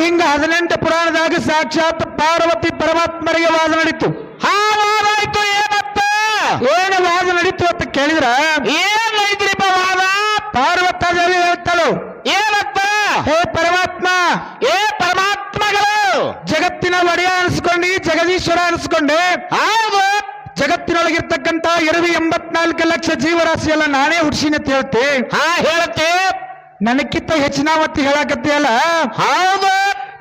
ಹಿಂಗ 18 ಪುರಾಣದಾಗ ಸಾಕ್ಷಾತ್ ಪಾರ್ವತಿ ಪರಮಾತ್ಮರಿಗೆ ವಾದ ನಡೀತು. ವಾದ ಆಯ್ತು. ಏನತ್ತ ಏನು ವಾದ ನಡೀತು ಅಂತ ಕೇಳಿದ್ರ ಏನ್ ಐತ್ರಿಪ್ಪ ವಾದ? ಪಾರ್ವತ ದೇವಿ ಹೇಳ್ತಾಳು, ಏನತ್ತ? ಹೇ ಪರಮಾತ್ಮ, ಪರಮಾತ್ಮಗಳು ಜಗತ್ತಿನ ಒಡೆಯ ಅನಿಸ್ಕೊಂಡಿ, ಜಗದೀಶ್ವರ ಅನಿಸ್ಕೊಂಡೆ. ಹೌದು. ಜಗತ್ತಿನೊಳಗಿರ್ತಕ್ಕಂತ 84 ಲಕ್ಷ ಜೀವರಾಶಿಯಲ್ಲ ನಾನೇ ಹುಡ್ಸಿನ ಅಂತ ಹೇಳ್ತೆ. ಹೇಳತ್ತೆ. ನನಕ್ಕಿಂತ ಹೆಚ್ಚಿನಾವತ್ತಿ ಹೇಳಕತ್ತಿಯಲ್ಲ. ಹೌದು.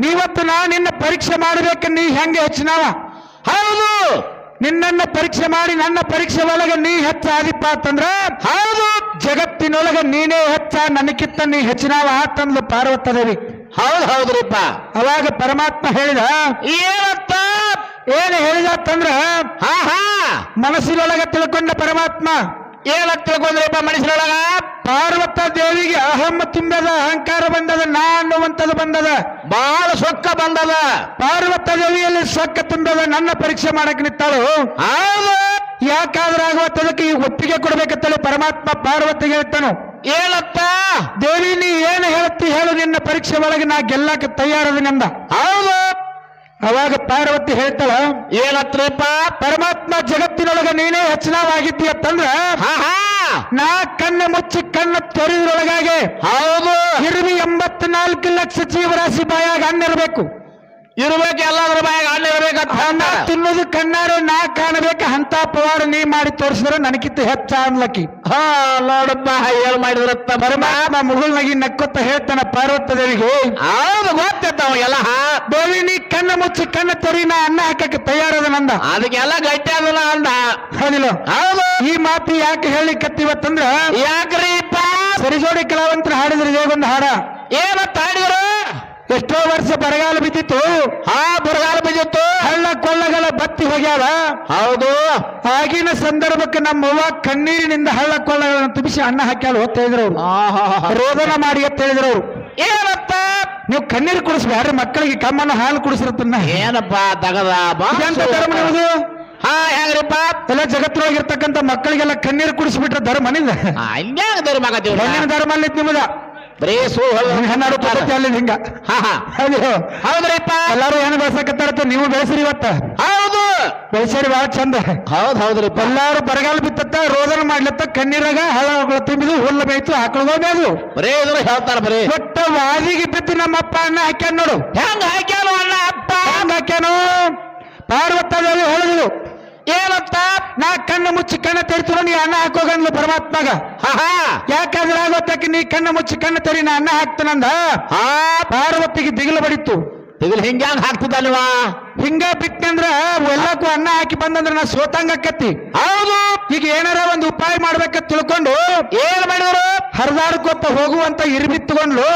ನೀವತ್ತು ನಾ ನಿನ್ನ ಪರೀಕ್ಷೆ ಮಾಡಬೇಕ, ನೀ ಹೆಂಗೆ ಹೆಚ್ಚಿನಾವ? ಹೌದು. ನಿನ್ನನ್ನ ಪರೀಕ್ಷೆ ಮಾಡಿ ನನ್ನ ಪರೀಕ್ಷೆ ಒಳಗ ನೀ ಹೆಚ್ಚ ಆದಿಪ್ಪ ಅಂತಂದ್ರ ಹೌದು. ಜಗತ್ತಿನೊಳಗ ನೀನೇ ಹೆಚ್ಚ, ನನಕ್ಕಿಂತ ನೀ ಹೆಚ್ಚಿನಾವ ಅಂತಂದ್ಲು ಪಾರ್ವತ ದೇವಿ. ಹೌದ್ರಿಪ್ಪ. ಅವಾಗ ಪರಮಾತ್ಮ ಹೇಳಿದ, ಏನತ್ತ? ಏನು ಹೇಳಿದ ಅಂತಂದ್ರ ಮನಸ್ಸಿನೊಳಗ ತಿಳ್ಕೊಂಡ ಪರಮಾತ್ಮ. ಏನಂತ ತಿಳ್ಕೊಂಡ್ರಿಪ್ಪ ಮನುಷ್ಯರೊಳಗ? ಪಾರ್ವತ ದೇವಿಗೆ ಅಹಮ್ಮ ತುಂಬದ, ಅಹಂಕಾರ ಬಂದದ, ನಾ ಅನ್ನುವಂಥದ್ದು ಬಂದದ, ಬಹಳ ಸೊಕ್ಕ ಬಂದದ. ಪಾರ್ವತ ದೇವಿಯಲ್ಲಿ ಸೊಕ್ಕ ತುಂಬದ. ನನ್ನ ಪರೀಕ್ಷೆ ಮಾಡಕ್ ನಿಂತಾಳು. ಹೌದು. ಯಾಕಾದ್ರೆ ಆಗುವತ್ತದಕ್ಕೆ ಈ ಒಪ್ಪಿಗೆ ಕೊಡ್ಬೇಕಂತೇಳಿ ಪರಮಾತ್ಮ ಪಾರ್ವತಿಗೆ ಹೇಳ್ತಾನು. ಏನತ್ತ? ದೇವಿ ನೀ ಏನು ಹೇಳ್ತಿ ಹೇಳು, ನಿನ್ನ ಪರೀಕ್ಷೆ ಒಳಗೆ ನಾ ಗೆಲ್ಲಕ್ಕೆ ತಯಾರದನಿಂದ. ಹೌದು. ಅವಾಗ ಪಾರ್ವತಿ ಹೇಳ್ತಾಳ, ಏನತ್ರಿಪ್ಪ? ಪರಮಾತ್ಮ ಜಗತ್ತಿನೊಳಗ ನೀನೇ ಹೆಚ್ಚಿನವಾಗಿದ್ದಿ ಅಂತಂದ್ರ ನಾ ಕಣ್ಣು ಮುಚ್ಚಿ ಕಣ್ಣು ತೊರೆದ್ರೊಳಗಾಗಿ ಹೌದು 84 ಲಕ್ಷ ಜೀವರಾಶಿ ಬಾಯಾಗ ಹಣ್ಣಿರ್ಬೇಕು. ಇರ್ಬೇಕು, ಎಲ್ಲಾದ್ರ ಬಾಯಾಗ ಹಣ್ಣು ಇರ್ಬೇಕಂತ. ಅನ್ನ ತಿನ್ನೋದು ಕಣ್ಣಾರೆ ನಾ ಕಾಣಬೇಕ, ಅಂತ ಪವಾಡ ನೀ ಮಾಡಿ ತೋರಿಸಿದ್ರೆ ನನಗಿಂತ ಹೆಚ್ಚ ಅನ್ಲಕ್ಕಿ. ನೋಡಪ್ಪ ಏನ್ ಮಾಡಿದ್ರತ್ತ ಪರಮಾತ್ಮ ಮುಗುಳ್ನಾಗಿ ನಕ್ಕೊತ್ತ ಹೇಳ್ತಾನ ಪಾರ್ವತ ದೇವಿಗೆ. ಹೌದು, ಗೊತ್ತಿರ್ತಾವ ಎಲ್ಲ. ದೇವಿ ನೀ ಕಣ್ಣು ಮುಚ್ಚಿ ಕಣ್ಣು ತೊರಿ, ನಾ ಅನ್ನ ಹಾಕಕ್ಕೆ ತಯಾರದ ನಂದ. ಅದಕ್ಕೆಲ್ಲ ಗಟ್ಟಿ ಅದಲ್ಲ ಅಂದ. ಹೌದಿಲ್ಲ? ಹೌದು. ಈ ಮಾತು ಯಾಕೆ ಹೇಳಿಕತ್ತಿವತ್ತಂದ್ರ ಯಾಕ್ರಿಪ್ಪ? ಸರಿಜೋಡಿ ಕಲಾವಂತರ ಹಾಡಿದ್ರೆ ಹೇಗೊಂದು ಹಾಡ. ಏನತ್ತ ಹಾಡಿದ್ರು? ಎಷ್ಟೋ ವರ್ಷ ಬರಗಾಲ ಬಿದ್ದಿತ್ತು. ಬರಗಾಲ ಬಿದ್ದಿತ್ತು. ಹಳ್ಳ ಕೊಳ್ಳಗಳ ಬತ್ತಿ ಹೋಗ್ಯಾವ. ಹೌದು. ಆಗಿನ ಸಂದರ್ಭಕ್ಕೆ ನಮ್ಮವ್ವ ಕಣ್ಣೀರಿನಿಂದ ಹಳ್ಳ ಕೊಳ್ಳಗಳನ್ನು ತುಂಬಿಸಿ ಅನ್ನ ಹಾಕ್ಯಾಳು ಅಂತ ಹೇಳಿದ್ರು ಅವ್ರು. ರೋದನ ಮಾಡಿ ಅಂತ ಹೇಳಿದ್ರು ಅವ್ರು. ಏನತ್ತ? ನೀವು ಕಣ್ಣೀರು ಕುಡಿಸ್ಬ್ಯಾಡ್ರಿ ಮಕ್ಕಳಿಗೆ, ಕಮ್ಮನ ಹಾಲು ಕುಡಿಸಿರತ್ತನ್ನ. ಏನಪ್ಪ ತಗದ ಎಂತ ಧರ್ಮ ನಿಮ್ಮದು? ಹೆಂಗ್ರಿಪ್ಪ? ಎಲ್ಲ ಜಗತ್ತಿನೊಳಗಿರ್ತಕ್ಕಂಥ ಮಕ್ಕಳಿಗೆಲ್ಲ ಕಣ್ಣೀರು ಕುಡಿಸ್ಬಿಟ್ರೆ ಧರ್ಮನಿಂದ? ಹಂಗ್ಯಾಂಗ ಧರ್ಮ ಆಗತ್ತೀವಿ? ಹೆಣ್ಣಿನ ಧರ್ಮ ಅಲ್ಲಿ ನಿಮ್ಮದ ಬರೀ ಹೆಣ್ಣಾಡು ಪದ್ಧತಿ ಅಲ್ಲಿ ಹಿಂಗ. ಹೌದ್ರಿಪ್ಪ. ಎಲ್ಲಾರು ಹೆಣ್ಣು ಬೆಳೆಸಕತ್ತಾರತ್ತ, ನೀವು ಬೆಳೆಸಿರಿ ಇವತ್ತ. ಹೌದು, ಬೆಳೆಸಿರಿ ಬಹಳ ಚಂದ. ಹೌದ್ರಿಪ್ಪ. ಎಲ್ಲಾರು ಬರಗಾಲ ಬಿತ್ತತ್ತ, ರೋದನ ಮಾಡ್ಲತ್ತ, ಕಣ್ಣೀರಾಗ ಹಳ್ಳ ತುಂಬಿದು, ಹುಲ್ಲು ಬೇಯ್ತು, ಆಕಳಗೋ ಬೇದು. ಬರೀ ಇದ್ರು ಹೇಳ್ತಾರ. ಬರೀ ಒಟ್ಟ ವಾದಿಗೆ ಬಿದ್ದು ನಮ್ಮಪ್ಪ ಅನ್ನ ಹಾಕ್ಯಾನ ನೋಡು. ಹೆಂಗ ಹಾಕ್ಯಾನು ಅಣ್ಣ ಅಪ್ಪ? ಹೆಂಗ ಹಾಕ್ಯಾನು? ಪಾರ್ವತ ದೇವಿ ಹೇಳಿದ್ರು, ಏನಂತ? ನಾ ಕಣ್ಣು ಮುಚ್ಚಿ ಕಣ್ಣ ತೆರಿತು, ನೀ ಅನ್ನ ಹಾಕೋಗನ್ಲು ಪರಮಾತ್ಮಗ. ಯಾಕಾದ್ರೆ ಆಗೋತ್ತಕ್ಕೆ ನೀ ಕಣ್ಣು ಮುಚ್ಚಿ ಕಣ್ಣು ತೆರಿ, ನಾ ಅನ್ನ ಹಾಕ್ತಾನಂದ. ಪಾರ್ವತಿಗೆ ದಿಗಿಲು ಬಡಿತ್ತು. ದಿಗಿಲು ಹಿಂಗ್ಯಾಂಗ ಹಾಕ್ತಿದ್ದ ನೀವ? ಹಿಂಗ ಬಿಟ್ಟಂದ್ರ ಎಲ್ಲಕ್ಕೂ ಅನ್ನ ಹಾಕಿ ಬಂದಂದ್ರ ನಾ ಸೋತಂಗಕ್ಕತ್ತಿ. ಹೌದು. ಈಗ ಏನಾರ ಒಂದು ಉಪಾಯ ಮಾಡ್ಬೇಕಂತ ತಿಳ್ಕೊಂಡು ಏನ್ ಮಾಡಿದ್ರು? ಹರಿದಾಡ್ಕೊತ್ತ ಹೋಗುವಂತ ಇರ್ಬಿತ್ತುಕೊಂಡ್ಲು.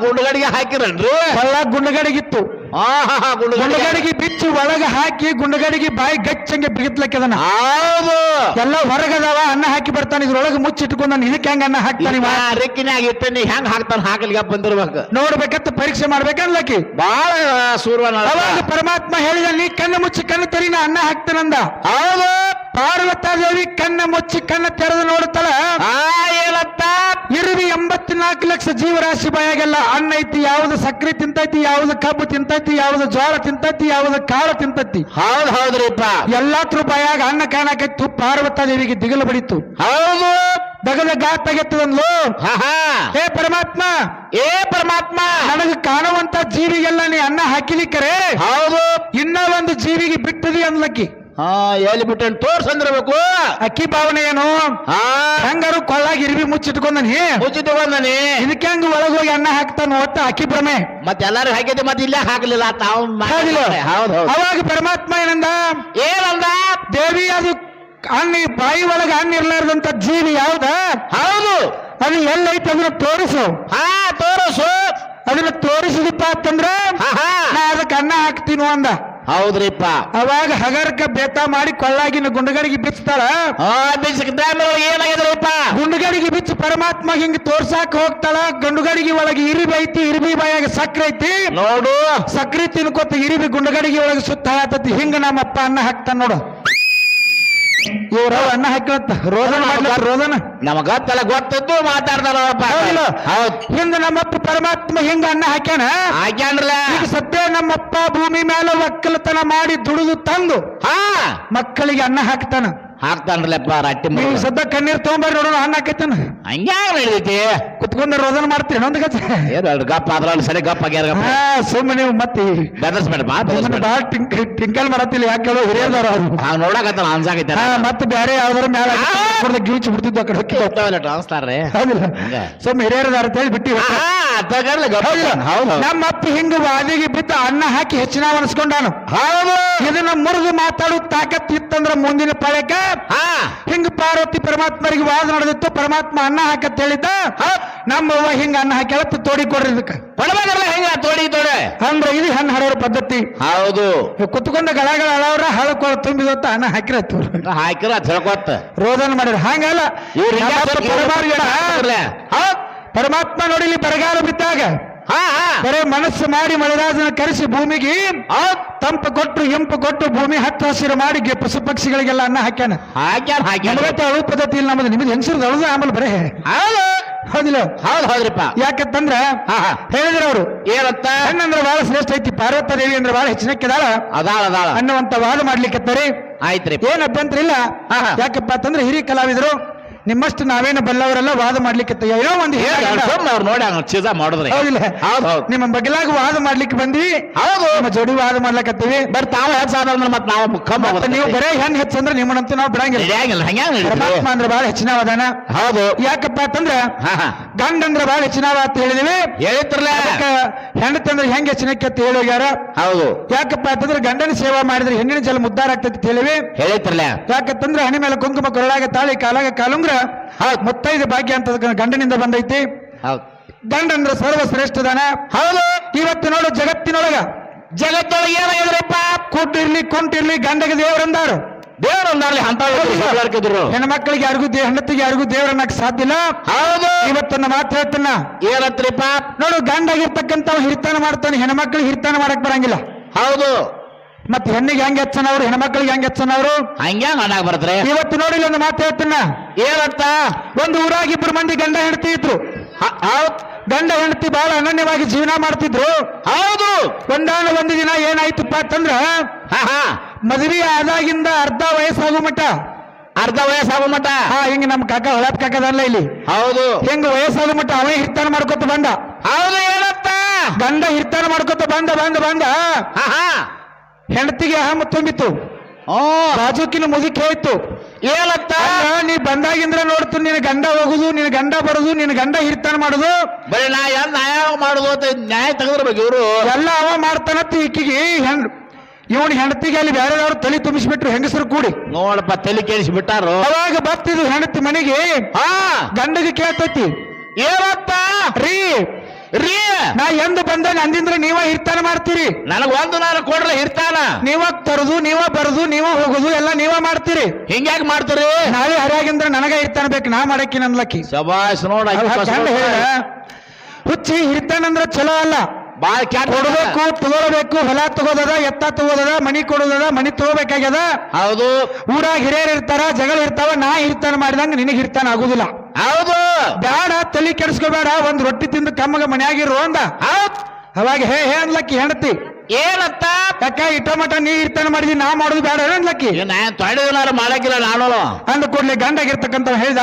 ಗುಂಡುಗಡಿಗೆ ಹಾಕಿರನ್ರಿ? ಒಳ್ಳ ಗುಂಡುಗಡಿಗಿತ್ತು. ಗುಂಡುಗಡಿಗೆ ಬಿಚ್ಚಿ ಒಳಗ ಹಾಕಿ ಗುಂಡುಗಡಿಗೆ ಬಾಯಿ ಗಚ್ಚಂಗೆ ಬಿಗಿತ್ಲಕ್ಕದನ. ಹೌದು. ಎಲ್ಲ ಹೊರಗದವ, ಅನ್ನ ಹಾಕಿ ಬರ್ತಾನ, ಇದ್ರೊಳಗೆ ಮುಚ್ಚಿಟ್ಕೊಂಡ್ ನಾನು ಇದಕ್ಕೆ ಹೆಂಗ ಅನ್ನ ಹಾಕ್ತಾನೆ? ರೆಕ್ಕಿನಾಗ ಇಟ್ಟನಿ ಹೆಂಗ್ ಹಾಕ್ತಾನ? ಹಾಕಲಿಗೆ ಬಂದಿರ್ಬೇಕು, ನೋಡ್ಬೇಕಂತ ಪರೀಕ್ಷೆ ಮಾಡ್ಬೇಕನ್ಲಕ್ಕಿ. ಬಾಳ ಸೂರ್ವನ. ಅವಾಗ ಪರಮಾತ್ಮ ಹೇಳಿದ, ನೀ ಕಣ್ಣು ಮುಚ್ಚಿ ಕಣ್ಣು ತೆರಿ, ನಾ ಅನ್ನ ಹಾಕ್ತಾನಂದ. ಹೌದು. ಪಾರ್ವತ ದೇವಿ ಕಣ್ಣು ಮುಚ್ಚಿ ಕಣ್ಣು ತೆರೆದು ನೋಡ್ತಾಳ. ಏನತ್ತ? 84 ಲಕ್ಷ ಜೀವರಾಶಿ ಬಾಯಾಗೆಲ್ಲ ಅನ್ನ ಐತಿ. ಯಾವ್ದು ಸಕ್ರೆ ತಿಂತೈತಿ, ಯಾವ್ದು ಕಬ್ಬು ತಿಂತೈತಿ, ಯಾವ್ದು ಜೋಳ ತಿಂತೈತಿ, ಯಾವ್ದು ಕಾಳು ತಿಂತೈತಿ. ಹೌದ್ರಿಪ್ಪ. ಎಲ್ಲಾತ್ರ ಬಾಯಾಗ ಅನ್ನ ಕಾಣಕತ್ತು. ಪಾರ್ವತ ದೇವಿಗೆ ದಿಗಲು ಬಡಿತು. ಹೌದು. ದಗದ ಗಾತಾಗೆತ್ತದನ್ಲು. ಹೇ ಪರಮಾತ್ಮ, ಪರಮಾತ್ಮ, ನನಗೆ ಕಾಣುವಂತ ಜೀವಿಗೆಲ್ಲ ನೀ ಅನ್ನ ಹಾಕಿಲಿಕ್ಕರೆ ಹೌದು, ಇನ್ನ ಒಂದು ಜೀವಿಗೆ ಬಿಟ್ಟದಿ ಅನ್ಲಕ್ಕಿ. ಎಲ್ಲಿ ಬಿಟ್ಟೇನು ತೋರ್ಸಂದಿರ್ಬೇಕು. ಅಕ್ಕಿ ಭಾವನೆ ಏನು? ಹಂಗಾರು ಕೊಳ್ಳಾಗಿ ಇರ್ಬಿ ಮುಚ್ಚಿಟ್ಕೊಂಡನಿ. ಇದಕ್ಕೆ ಹಂಗ ಒಳಗೋಗಿ ಅನ್ನ ಹಾಕ್ತಾನ ಒಟ್ಟ ಅಕ್ಕಿ ಭ್ರಮೆ. ಮತ್ತೆ ಎಲ್ಲಾರು ಹಾಕಿದ್ದೆ, ಮತ್ತೆ ಇಲ್ಲೇ ಹಾಕಲಿಲ್ಲ. ಹೌದು. ಅವಾಗ ಪರಮಾತ್ಮ ಏನಂದ? ದೇವಿ, ಅದು ಅನ್ನ ಬಾಯಿ ಒಳಗ ಅನ್ನ ಇರ್ಲಾರ್ದಂತ ಜೀವಿ ಯಾವ್ದ? ಹೌದು. ಅದು ಎಲ್ಲೈತೆ ಅದನ್ನ ತೋರಿಸು. ತೋರಿಸು. ಅದನ್ನ ತೋರಿಸಿದಪ್ಪ ಅಂತಂದ್ರ ನಾ ಅದಕ್ಕೆ ಅನ್ನ ಹಾಕ್ತೀನೋ ಅಂದ. ಹೌದ್ರಿಪ್ಪ. ಅವಾಗ ಹಗರ್ಕ ಬೇತ ಮಾಡಿ ಕೊಳ್ಳಾಗಿನ ಗುಂಡುಗಡಿಗೆ ಬಿಚ್ತಾಳ. ಏನಾಗಿದ್ರಪ್ಪ? ಗುಂಡುಗಡಿಗೆ ಬಿಚ್ಚಿ ಪರಮಾತ್ಮ ಹಿಂಗ ತೋರ್ಸಾಕ ಹೋಗ್ತಾಳ. ಗುಂಡುಗಡಿಗೆ ಒಳಗೆ ಇರಿಬಿ ಐತಿ, ಇರಿಬಿ ಬಾಯಾಗ ಸಕ್ರೆ ಐತಿ ನೋಡು. ಸಕ್ರೆ ತಿನ್ಕೋತ ಇರಿಬಿ ಗುಂಡುಗಡಿಗೆ ಒಳಗೆ ಸುತ್ತ ಹಾತತಿ. ಹಿಂಗ ನಮ್ಮಪ್ಪ ಅನ್ನ ಹಾಕ್ತಾನ ನೋಡು. ಇವ್ರ ಅನ್ನ ಹಾಕಿಲತ್ತ ರೋದನ ಮಾಡ್ಲತ್ತ ರೋದನ ನಮಗ ತಲೆ ಗೊತ್ತದ್ದು ಮಾತಾಡ್ತಾರಪ್ಪ ಹೌದಿಲ್ಲ? ಹೌದ್ ಹಿಂದ ನಮ್ಮಪ್ಪ ಪರಮಾತ್ಮ ಹಿಂಗ ಅನ್ನ ಹಾಕ್ಯಾನ ಹಾಕ್ಯಾನ್ರಲ್ಲ ಈಗ ಸದ್ಯ ನಮ್ಮಪ್ಪ ಭೂಮಿ ಮೇಲೆ ಒಕ್ಕಲತನ ಮಾಡಿ ದುಡಿದು ತಂದು ಹಾ ಮಕ್ಕಳಿಗೆ ಅನ್ನ ಹಾಕ್ತಾನ. ಹಾಕ್ತಾನ್ರಲ್ಲಪ್ಪ ರಟ್ಟಿ ನೀವು ಮಗ ಸದ್ಯ ಕಣ್ಣೀರ್ ತಗೊಂಬರ್ರಿ ನೋಡೋಣ ಅನ್ನ ಹಾಕೈತಾನ. ಹಂಗ್ಯಾಗ ನಡೀತಿ ಕುತ್ಕೊಂಡ ರೋದನ ಮಾಡ್ತೀರಿ ಇನ್ನೊಂದು ಗಚ್ಚ ಏನು ಗಪ್ಪ ಅದ್ರಲ್ಲಿ ಸರಿ ಗಪ್ಪ ಆಗ್ಯಾರ ಗಪ್ಪ ಸುಮ್ಮನೆ ನೀವು ಮತ್ತೆ ಬೆದರ್ಸ್ಬೇಡ ಬಾಳ ಟಿಂಕಲ್ ಮಾಡತ್ತಿಲ್ಲ ಯಾಕೆ ಹೇಳೋ ಹಿರಿಯರ್ದಾರ ಅವ್ರು ನೋಡಕತ್ತ ಅನ್ಸಾಕೈತೆ ಮತ್ತೆ ಬೇರೆ ಯಾವ್ದಾರ ಮೇಲೆ ಗೀಚ್ ಬಿಡ್ತಿದ್ದು ಆ ಕಡೆ ಹೊಕ್ಕಿ ಟ್ರಾನ್ಸ್ತಾರ್ರಿ ಹೌದಿಲ್ಲ ಸುಮ್ಮ ಹಿರಿಯರ್ದಾರ ಅಂತ ಹೇಳಿ ಬಿಟ್ಟಿವಿ. ನಮ್ಮ ಅಪ್ಪ ಹಿಂಗ ವಾದಿಗೆ ಬಿದ್ದು ಅನ್ನ ಹಾಕಿ ಹೆಚ್ಚಿನ ಅನ್ಸ್ಕೊಂಡಾನು. ಹೌದು ಇದನ್ನ ಮುರಿದು ಮಾತಾಡೋ ತಾಕತ್ ಇತ್ತಂದ್ರ ಮುಂದಿನ ಪಳಕ ಹಿಂಗ ಪಾರ್ವತಿ ಪರಮಾತ್ಮರಿಗೆ ವಾದ ನಡೆದಿತ್ತು. ಪರಮಾತ್ಮ ಅನ್ನ ಹಾಕತ್ ಹೇಳಿದ್ದ ನಮ್ಮವ್ವ ಹಿಂಗ ಅನ್ನ ಹಾಕಿ ಹೇಳತ್ತು ತೋಡಿ ಕೊಡ್ರಿ ಇದಕ್ಕ ಪಡಬಾರಲ್ಲ ಹೆಂಗ ತೋಡಿ ತೋಡೆ ಅಂದ್ರೆ ಇದು ಹಣ್ಣು ಹಡೋರ ಪದ್ಧತಿ. ಹೌದು ಕುತ್ಕೊಂಡ ಗಳಗಳ ಅಳವ್ರ ಹಳಕೊಳ ತುಂಬಿದತ್ತ ಅನ್ನ ಹಾಕಿರತ್ತು ಹಾಕಿರ ತಿಳ್ಕೊತ್ತ ರೋದನ ಮಾಡಿರ ಹಂಗಲ್ಲ ಪರಮಾತ್ಮ ನೋಡಿಲಿ ಬರಗಾಲ ಬಿದ್ದಾಗ ಬರೇ ಮನಸ್ಸು ಮಾಡಿ ಮಳೆರಾಜನ ಕರೆಸಿ ಭೂಮಿಗೆ ತಂಪು ಕೊಟ್ಟು ಇಂಪು ಕೊಟ್ಟು ಭೂಮಿ ಹತ್ತು ಹಸಿರು ಮಾಡಿ ಪಶು ಪಕ್ಷಿಗಳಿಗೆಲ್ಲ ಅನ್ನ ಹಾಕ್ಯಾನ. ಅಳು ಪದ್ಧತಿ ಇಲ್ಲ ನಮ್ಮದು. ನಿಮ್ದು ಹೆಂಗಸರು ಅಳುದು ಆಮೇಲೆ ಬರೇ ಹೌದಿಲ್ಲ? ಹೌದ್ರಿಪ್ಪ. ಯಾಕಂತಂದ್ರ ಹೇಳಿದ್ರ ಅವರು ಏನಂತ ಹೆಣ್ಣಂದ್ರ ಬಹಳ ಶ್ರೇಷ್ಠ ಐತಿ, ಪಾರ್ವತ ದೇವಿ ಅಂದ್ರೆ ಬಹಳ ಹೆಚ್ಚಿನಕ್ಕಿದಾಳ ಅದಾಳ ಅನ್ನುವಂತ ವಾದ ಮಾಡ್ಲಿಕ್ಕೆ ಆಯ್ತ್ರಿ. ಏನ್ ಅಭ್ಯಂತರ ಇಲ್ಲ. ಯಾಕಪ್ಪ ಅಂತಂದ್ರೆ ಹಿರಿಯ ಕಲಾವಿದರು ನಿಮ್ಮಷ್ಟು ನಾವೇನು ಬಲ್ಲವರೆಲ್ಲ ವಾದ ಮಾಡ್ಲಿಕ್ಕೆ ಏನೋ ಒಂದು ಅವ್ರು ನೋಡಿ ಚೀಜ ಮಾಡಿದ್ರೆ ಹೌದಿಲ್ಲ? ನಿಮ್ಮ ಬಗ್ಲಾಗ ವಾದ ಮಾಡ್ಲಿಕ್ಕೆ ಬಂದ್ವಿ. ಹೌದು ನಿಮ್ಮ ಜೋಡಿ ವಾದ ಮಾಡ್ಲಕತ್ತೀವಿ. ಬರ್ ತಾವ ಹೆಚ್ಚಾದ್ರೆ ಮತ್ ನಾವು ಮುಖ ನೀವು ಬರೇ ಹೆಣ್ ಹೆಚ್ಚಂದ್ರೆ ನಿಮ್ಮನ್ನಂತೂ ನಾವು ಬಿಡಂಗಿಲ್ಲ. ಪರಮಾತ್ಮ ಅಂದ್ರೆ ಬಹಳ ಹೆಚ್ಚಿನ ವಾದನ. ಹೌದು ಯಾಕಪ್ಪ ಅಂತಂದ್ರ ಗಂಡ ಅಂದ್ರೆ ಬಹಳ ಹೆಚ್ಚಿನ ಅಂತ ಹೇಳಿದಿವಿ. ಹೇಳಿತ್ರಲ್ಲ ಹೆಣ್ಣತಂದ್ರೆ ಹೆಂಗ್ ಹೆಚ್ಚಿನಕ್ಕೆ ಅಂತ ಹೇಳಿ ಹೋಗ್ಯಾರ. ಹೌದು ಯಾಕಪ್ಪ ಅಂತಂದ್ರೆ ಗಂಡನ ಸೇವಾ ಮಾಡಿದ್ರೆ ಹೆಣ್ಣಿನ ಜಲ ಮುದ್ದಾರ ಆಗ್ತೈತಿ ಅಂತ ಹೇಳಿವಿ. ಹೇಳಿತ್ರಲ್ಲ ಯಾಕಂತಂದ್ರೆ ಹಣಿ ಮೇಲೆ ಕುಂಕುಮ ಕೊರಳಾಗ ತಾಳಿ ಕಾಲಾಗ ಕಾಲುಂಗ್ರ ಮುತ್ತೈದು ಭಾಗ್ಯ ಅಂತ ಗಂಡನಿಂದ ಬಂದೈತಿ. ಗಂಡ ಅಂದ್ರೆ ಸರ್ವಶ್ರೇಷ್ಠದಾನ. ಹೌದು ಇವತ್ತು ನೋಡು ಜಗತ್ತಿನೊಳಗ ಏನಾಗಿದ್ರಪ್ಪ ಕೂಟಿರ್ಲಿ ಕುಂಟಿರ್ಲಿ ಗಂಡಗೆ ದೇವರಂದಾರು ದೇವರೊಂದಾಗ್ಲಿ ಅಂತ ಹೆಣ್ಮಕ್ಳಿಗೆ ಯಾರಿಗೂ ಹೆಂಡತಿಗೆ ಯಾರಿಗೂ ದೇವರನ್ನಕ್ ಸಾಧ್ಯ ಇಲ್ಲ. ಹೌದು ಇವತ್ತನ್ನ ಮಾತು ಹೇಳ್ತಾನ ಏನತ್ರಿಪ್ಪ ನೋಡು ಗಂಡಾಗಿರ್ತಕ್ಕಂಥ ಹಿರಿತಾನ ಮಾಡ್ತಾನೆ, ಹೆಣ್ಮಕ್ಳಿಗೆ ಹಿರಿತಾನ ಮಾಡಕ್ ಬರಂಗಿಲ್ಲ. ಹೌದು ಮತ್ ಹೆಣ್ಣಿಗೆ ಹೆಂಗ್ ಹೆಚ್ಚನವ್ರು ಹೆಣ್ಮಕ್ಳಿಗೆ ಹೆಂಗ್ ಹೆಚ್ಚನವ್ರು ಹಂಗ್ಯಾ ಮಾಡಕ್ ಬರ್ತಾರೆ. ಇವತ್ತು ನೋಡಿಲ್ಲ ಒಂದು ಮಾತು ಹೇಳ್ತಾನ ಏನಂತ ಒಂದು ಊರಾಗ ಇಬ್ರು ಮಂದಿ ಗಂಡ ಹೆಂಡತಿ ಇದ್ರು. ಗಂಡ ಹೆಂಡತಿ ಬಹಳ ಅನನ್ಯವಾಗಿ ಜೀವನ ಮಾಡ್ತಿದ್ರು. ಹೌದು ಒಂದು ದಿನ ಏನಾಯ್ತಪ್ಪ ಅಂತಂದ್ರ ಮದುವೆ ಆದಾಗಿಂದ ಅರ್ಧ ವಯಸ್ಸಾಗೋ ಮಟ್ಟ ಹಿಂಗ ನಮ್ ಕಾಕ ಹೊಳಪ್ ಕಾಕದಲ್ಲ ಇಲ್ಲಿ. ಹೌದು ಹಿಂಗ ವಯಸ್ಸಾಗೋ ಮಟ್ಟ ಅವೇ ಹಿರ್ತಾನ ಮಾಡ್ಕೊತ ಬಂದ. ಹೌದು ಏನಂತ ಗಂಡ ಹಿರ್ತಾನ ಮಾಡ್ಕೊತ ಬಂದ ಹೆಂಡತಿಗೆ ಅಹಮ ತುಂಬಿತ್ತು. ಬಾಜುಕಿನ ಮುದುಕಿ ಹೋಯ್ತು. ಏನಂತ ನೀ ಬಂದಾಗಿಂದ್ರ ನೋಡ್ತು ನಿನ್ನ ಗಂಡ ಹೋಗುದು, ನಿನ್ನ ಗಂಡ ಬರುದು, ನಿನ್ನ ಗಂಡ ಹಿರ್ತಾನ ಮಾಡುದು, ಬರೀ ನ್ಯಾಯ ಮಾಡುದು ಅಂತ ನ್ಯಾಯ ತೆಗೆದಿರ್ಬೇಕು ಇವರು ಎಲ್ಲ ಅವ ಮಾಡ್ತಾನತ್ತ. ಈಕಿಗೆ ಇವನ್ ಹೆಂಡತಿಗೆ ಅಲ್ಲಿ ಬೇರೆದವ್ರು ತಲೆ ತುಂಬಿಸ್ಬಿಟ್ರು ಹೆಂಗಸರು ಕೂಡಿ. ನೋಡಪ್ಪ ತಲೆ ಕೇಳಿಸಿ ಬಿಟ್ಟಾರು. ಅವಾಗ ಬರ್ತಿದ್ರು ಹೆಂಡತಿ ಮನೆಗೆ. ಗಂಡಗೆ ಕೇಳ್ತೈತಿ ಏನಂತ ರೀ ನಾ ಎಂದು ಬಂದಾನೆ ಅಂದಿಂದ್ರೆ ನೀವ ಹಿರ್ತಾನ ಮಾಡ್ತೀರಿ. ನನಗ ಒಂದು ನಾನು ಕೊಡ್ರಲ್ಲ ಹಿರ್ತಾನ. ನೀವ ತರುದು, ನೀವ ಬರುದು, ನೀವ ಹೋಗುದು ಎಲ್ಲ ನೀವ ಮಾಡ್ತೀರಿ. ಹಿಂಗ್ಯಾಕ್ ಮಾಡ್ತೀರಿ? ನಾವೇ ಹರಿಯಾಗಿಂದ್ರ ನನಗ ಹಿರ್ತಾನ ಬೇಕು, ನಾ ಮಾಡಕ್ಕಿ ನನ್ಲಕ್ಕಿ. ಶಬಾಷ್ ನೋಡ ಹುಚ್ಚಿ ಹಿರ್ತಾನಂದ್ರ ಚಲೋ ಅಲ್ಲ. ಬಾಳ ಕ್ಯಾಟ್ ಕೊಡಬೇಕು, ತಗೊಳ್ಬೇಕು, ಹೊಲ ತಗೋದದ, ಎತ್ತ ತಗೋದದ, ಮನಿ ಕೊಡೋದದ, ಮನಿ ತಗೋಬೇಕಾಗ್ಯದ. ಹೌದು ಊರಾಗ ಹಿರಿಯರ್ ಇರ್ತಾರ, ಜಗಳ ಇರ್ತಾವ. ನಾ ಹಿರ್ತಾನ ಮಾಡಿದಂಗ ನಿನಗೆ ಹಿರ್ತಾನ ಆಗುದಿಲ್ಲ. ಹೌದು ಬೇಡ ತಲೆ ಕೆಡಿಸ್ಕೋಬೇಡ, ಒಂದ್ ರೊಟ್ಟಿ ತಿಂದು ಕಮ್ಮಗ ಮನ್ಯಾಗಿರು ಅಂದ. ಅವಾಗ ಹೇ ಅನ್ಲಕ್ಕಿ ಹೆಂಡತಿ. ಏನತ್ತ ಯಾಕ ಇಟ್ಟ ಮಟ ನೀ ಹಿರ್ತಾನ ಮಾಡಿದಿ, ನಾ ಮಾಡುದು ಬೇಡ ಅನ್ಲಕ್ಕಿ. ತೊಡೆನಾರು ಮಾಡಕ್ಕಿಲ್ಲ ನಾನು ಅಂದ ಕೂಡ್ಲೆ ಗಂಡಾಗಿರ್ತಕ್ಕಂತ ಹೇಳ್ದ.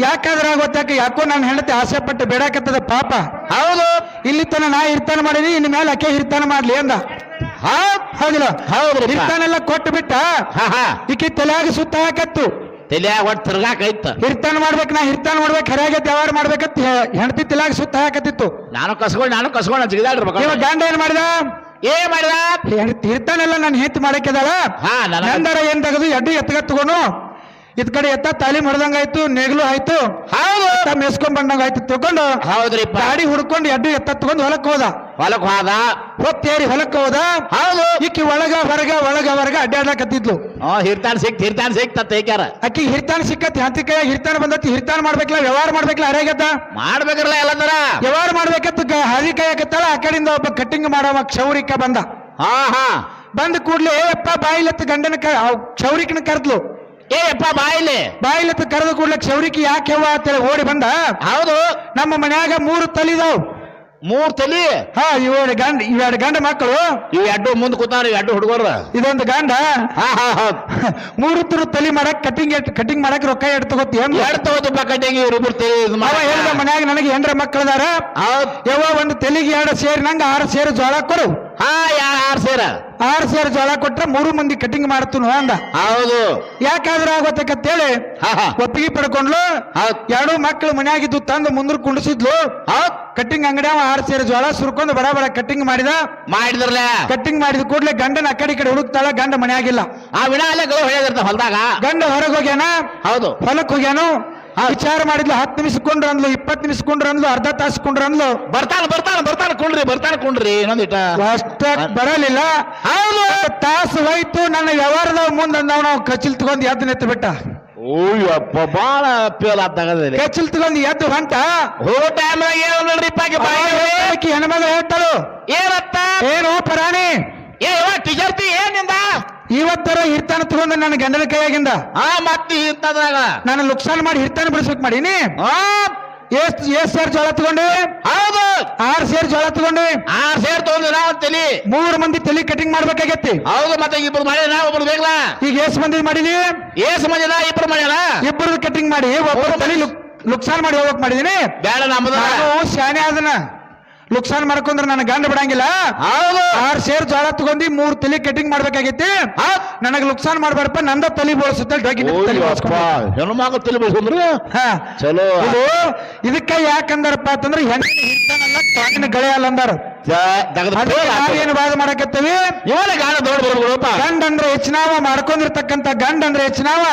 ಯಾಕಾದ್ರ ಗೊತ್ತಾಕ ಯಾಕೋ ನಾನು ಹೆಂಡತಿ ಆಸೆ ಪಟ್ಟು ಬೇಡಾಕತ್ತದ ಪಾಪ. ಹೌದು ಇಲ್ಲಿ ತನ ನಾ ಹಿರ್ತಾನ ಮಾಡಿದೀನಿ, ಇನ್ ಮೇಲೆ ಅಕ್ಕೆ ಹಿರ್ತಾನ ಮಾಡ್ಲಿ ಅಂದ. ಹೌದಿಲ್ಲ? ಹೌದು ಹಿರ್ತಾನೆಲ್ಲ ಕೊಟ್ಟು ಬಿಟ್ಟ. ಈಕಿ ತಲೆಯಾಗ ಸುತ್ತ ಹಾಕತ್ತು. ತಲೆಯಾಗ ಒಟ್ಟು ತಿರ್ಗಾಕೈತ. ಹಿರ್ತಾನ ಮಾಡ್ಬೇಕು, ನಾ ಹಿರ್ತಾನ ಮಾಡ್ಬೇಕು, ಹರಿಯಾಗತ್ತೆ ವ್ಯವಹಾರ ಮಾಡ್ಬೇಕಂತ ಹೆಂಡತಿ ತಲೆಯಾಗ ಸುತ್ತ ಹಾಕತ್ತಿತ್ತು. ನಾನು ಕಸ್ಕೊಂಡು ಜಿಗಿದಾಡಿರ್ಬೇಕು. ಇವಾಗ ಗಂಡ ಏನ್ ಮಾಡಿದ? ಹಿರ್ತಾನೆಲ್ಲ ನಾನು ಹೆಂಡತಿ ಮಾಡಕ್ಕಿದಾಳ. ನಂದರ ಏನ್ ತಗದು ಎಡ್ಡು ಎತ್ತಗ ತಗೋನು, ಇದ್ ಕಡೆ ಎತ್ತ ತಾಲೀಮ್ ಹೊಡೆದಂಗಾಯ್ತು, ನೆಗ್ಲು ಆಯ್ತು, ಮೇಸ್ಕೊಂಡ್ ಬಂದಂಗಾಯ್ತು ತಿಳ್ಕೊಂಡು ಹೌದ್ರಿ ಗಾಡಿ ಹುಡ್ಕೊಂಡು ಎಡ್ಡು ಎತ್ತ ತಗೊಂಡು ಹೊಲಕ್ ಹೋದ. ಹೊತ್ತೇರಿ ಹೊಲಕ್ ಹೋದ. ಹೌದು ಈಕಿ ಒಳಗ ಹೊರಗ ಅಡ್ಡಾಡ್ಲಕತ್ತಿದ್ಲು. ಹಿರ್ತಾನ ಸಿಕ್ತಾರ ಅಕ್ಕಿ ಹಿರ್ತಾನ ಸಿಕ್ಕತಿ, ಹತ್ತಿ ಕೈ ಹಿರ್ತಾನ ಬಂದತಿ. ಹಿರ್ತಾನ ಮಾಡ್ಬೇಕಲ್ಲ, ವ್ಯವಹಾರ ಮಾಡ್ಬೇಕಲ್ಲ, ಹರಿಯಾಗತ್ತ ಮಾಡ್ಬೇಕಲ್ಲ ಎಲ್ಲದರ ವ್ಯವಹಾರ ಮಾಡ್ಬೇಕತ್ತ. ಹರಿ ಕಾಯಕತ್ತಲ್ಲ, ಆ ಕಡೆಯಿಂದ ಒಬ್ಬ ಕಟ್ಟಿಂಗ್ ಮಾಡವ ಕ್ಷೌರಿಕ ಬಂದ. ಬಂದ ಕೂಡ್ಲೆ ಅಪ್ಪ ಬಾಯಿಲತ್ತ ಗಂಡನ ಕ್ಷೌರಿಕನ ಕರೆದ್ಲು. ಏಯಪ್ಪ ಬಾಯಿಲಿ ಬಾಯಿಲತ್ತ ಕರೆದು ಕೂಡ್ಲೆ ಕ್ಷೌರಿಕಿ ಯಾಕೆ ಯವ್ವ ಅಂತೇಳಿ ಓಡಿ ಬಂದ. ಹೌದು ನಮ್ಮ ಮನ್ಯಾಗ 3 ತಲಿದಾವ್. 3 ತಲಿ. ಹಾ ಇವೆರಡು ಗಂಡ ಮಕ್ಕಳು. ಇವ್ ಎರಡು ಮುಂದ್ ಕೂತಾರ, 2 ಹುಡುಗರ. ಇದೊಂದು ಗಂಡ. ಹಾ ಹಾ ಹೌದ್. 3 ತುರು ತಲಿ ಮಾಡಕ್ ಕಟಿಂಗ್ ಮಾಡಕ್ ರೊಕ್ಕ ಎಡ್ ತಗೋತಿ. ಎರಡು ತಗೋತಪ್ಪ ಕಟ್ಟಿಂಗ್, ಇವ್ರಿಬ್ರು ತಲಿ ಅವ ಹೇಳಿದ ಮನ್ಯಾಗ ನನಗೆ 8 ಮಕ್ಕಳದಾರ. ಹೌದ್. ಯವ್ವ ಒಂದು ತಲಿಗೆ 2 ಸೇರಿ ನಂಗ 6 ಸೇರು ಜೋಳ ಕೊಡು. ಹಾ 6 ಸೇರ. 6 ಸೇರು ಜೋಳ ಕೊಟ್ರೆ 3 ಮಂದಿ ಕಟಿಂಗ್ ಮಾಡ್ತು ಅಂದ. ಹೌದು. ಯಾಕಾದ್ರೆ ಆಗೋತಕ್ಕಂತೇಳಿ ಹಾ ಹಾ ಒಪ್ಪಿಗೆ ಪಡ್ಕೊಂಡ್ಲು. ಹೌದ್. 2 ಮಕ್ಕಳು ಮನ್ಯಾಗಿದ್ದು ತಂದು ಮುಂದ್ರ ಕುಂಡಿಸಿದ್ಲು. ಹೌದ್. ಕಟ್ಟಿಂಗ್ ಅಂಗಡಿ 6 ಸೇರು ಜೋಳ ಸುರ್ಕೊಂಡು ಬಡ ಕಟ್ಟಿಂಗ್ ಮಾಡಿದ್ರಲ್ಲ. ಕಟ್ಟಿಂಗ್ ಮಾಡಿದ ಕೂಡ್ಲೆ ಗಂಡನ ಆ ಕಡೆ ಹುಡುಕ್ತಾಳ. ಗಂಡ ಮನ್ಯಾಗಿಲ್ಲ. ಆ ವಿನಾಲೆ ಹೇಳಿರ್ತಾವ ಹೊಲ್ದಾಗ. ಗಂಡ ಹೊರಗೆ ಹೋಗ್ಯಾನ. ಹೌದು. ಹೊಲಕ್ ಹೋಗ್ಯಾನು. ವಿಚಾರ ಮಾಡಿದ್ಲು. 10 ನಿಮಿಷ ಕೊಂಡ್ರ ಅಂದ್ಲು, 20 ನಿಮಿಷ ಕೊಂಡ್ರ ಅಂದ್ಲು, ಅರ್ಧ ತಾಸು ಕೊಂಡ್ರ ಅಂದ್ಲು. ಬರ್ತಾನ ಕುಂಡ್ರಿ ಇನ್ನೊಂದಿಟ ಅಷ್ಟ ಬರಲಿಲ್ಲ. ಹೌದು. ತಾಸು ಹೋಯ್ತು. ನನ್ನ ವ್ಯವಹಾರದ ಮುಂದೆ ನಾವು ಕಚಿಲ್ ತಗೊಂಡು ಎದ್ದು ನಿಂತು ಬಿಟ್ಟ. ಓಯ್ಯಪ್ಪ ಬಾಳ ಪೇಲ್ ಆಗ್ತದೆ. ಕಚಿಲ್ ತಗೊಂಡು ಎದ್ದು ಹೊಂಟ. ಹೋಗೋ ಟೈಮ್ನಾಗ ಏನು ನೋಡ್ರಿಪ್ಪ ಹೆಣ್ಮಗಳು ಹೇಳ್ತಾಳು, ಏನತ್ತ ಏನು ಪರಾಣಿ ಟೀಚರ್ತಿ ಏನಿಂದ ಇವತ್ತರ ಹಿರ್ತಾನ ತಗೊಂಡು ನನ್ನ ಗಂಡನ ಕೈಯಾಗಿಂದ ಮತ್ತೆ ಇಂತದ್ರಾಗ ನಾನು ಲುಕ್ಸಾನ್ ಮಾಡಿ ಹಿರ್ತಾನ ಬಿಡಿಸ್ಬೇಕು ಮಾಡೀನಿ. ಎಷ್ಟ್ ಸೇರ್ ಜೋಳ ತಗೊಂಡು? ಹೌದು. 6 ಸೇರ್ ಜೋಳ ತಗೊಂಡು 6 ಸೇರ್ ತಗೊಂಡ್ರಿ ನಾವು ತಲಿ 3 ಮಂದಿ ತಲಿ ಕಟಿಂಗ್ ಮಾಡ್ಬೇಕಾಗೈತಿ. ಹೌದು. ಮತ್ತೆ ಇಬ್ರು ಮಾಡ್ಯಾರ, ಒಬ್ರು ಬೇಕಲ್ಲ. ಈಗ ಎಷ್ಟ್ ಮಂದಿ ಮಾಡಿದೀನಿ? ಮಂದಿದ 2 ಮಾಡ್ಯಾರ. ಇಬ್ಬರದು ಕಟಿಂಗ್ ಮಾಡಿ ಒಬ್ಬರು ತಲಿ ಲುಕ್ಸಾನ್ ಮಾಡಿ ಹೋಗ್ಬೇಕು ಮಾಡಿದೀನಿ. ಬೇಡ ನಮ್ಮದ ಶಾನೆ ಅದನ್ನ ಲುಕ್ಸಾನ್ ಮಾಡ್ಕೊಂಡ್ರೆ ನನ್ನ ಗಂಡ ಬಿಡಂಗಿಲ್ಲ. ಹೌದು. 6 ಸೇರ್ ಜೋಳ ತಗೊಂಡು 3 ತಲಿ ಕಟಿಂಗ್ ಮಾಡ್ಬೇಕಾಗೈತಿ. ನನಗ್ ಲುಕ್ಸಾನ್ ಮಾಡ್ಬಾರಪ್ಪ, ನಂದ ತಲಿ ಬೋಳ್ಸುತ್ತೆ. ಹೆಣ್ಣು ಮಗ ತಲಿ ಬೋಳ್ಸಂದ್ರ ಚಲೋ. ಇದಕ್ಕ ಯಾಕಂದಾರಪ್ಪ ಅಂತಂದ್ರೆ ಹೆಣ್ಣಿನ ಹಿರ್ತಾನಲ್ಲ, ತಾನಿನ ಗಳೆ ಅಲ್ಲ ಅಂದಾರ. ನಾವೇನು ವಾದ ಮಾಡಕತ್ತೀವಿ? ಗಂಡ ಅಂದ್ರೆ ಹೆಚ್ಚಿನಾವ, ಮಾಡ್ಕೊಂಡಿರ್ತಕ್ಕಂಥ ಗಂಡ ಅಂದ್ರೆ ಹೆಚ್ಚಿನಾವ,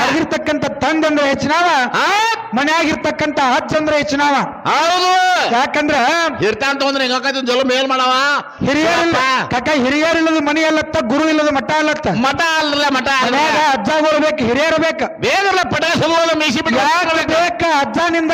ಆಗಿರ್ತಕ್ಕಂಥ ತಂದ ಅಂದ್ರೆ ಹೆಚ್ಚಿನಾವ, ಮನೆಯಾಗಿರ್ತಕ್ಕಂಥ ಅಜ್ಜ ಅಂದ್ರೆ ಹೆಚ್ಚಿನಾವ. ಹೌದು. ಯಾಕಂದ್ರ ಹಿರ್ತಾನ್ ತಗೊಂಡ್ರೆ ಜಲ ಮೇಲ್ ಮಾಡವ. ಹಿರಿಯರಿಲ್ಲ ಕಾಕ, ಹಿರಿಯರಿಲ್ಲದ ಮನೆ ಅಲ್ಲತ್ತ, ಗುರು ಇಲ್ಲದ ಮಠ ಅಲ್ಲತ್ತ. ಮಠ ಅಲ್ಲ, ಮಠ ಅಜ್ಜಗಳು ಬೇಕು, ಹಿರಿಯರು ಬೇಕು. ಬೇಗಲ್ಲ ಪಟ ಮೀಸಿ ಯಾಕೆ ಬೇಕ? ಅಜ್ಜನಿಂದ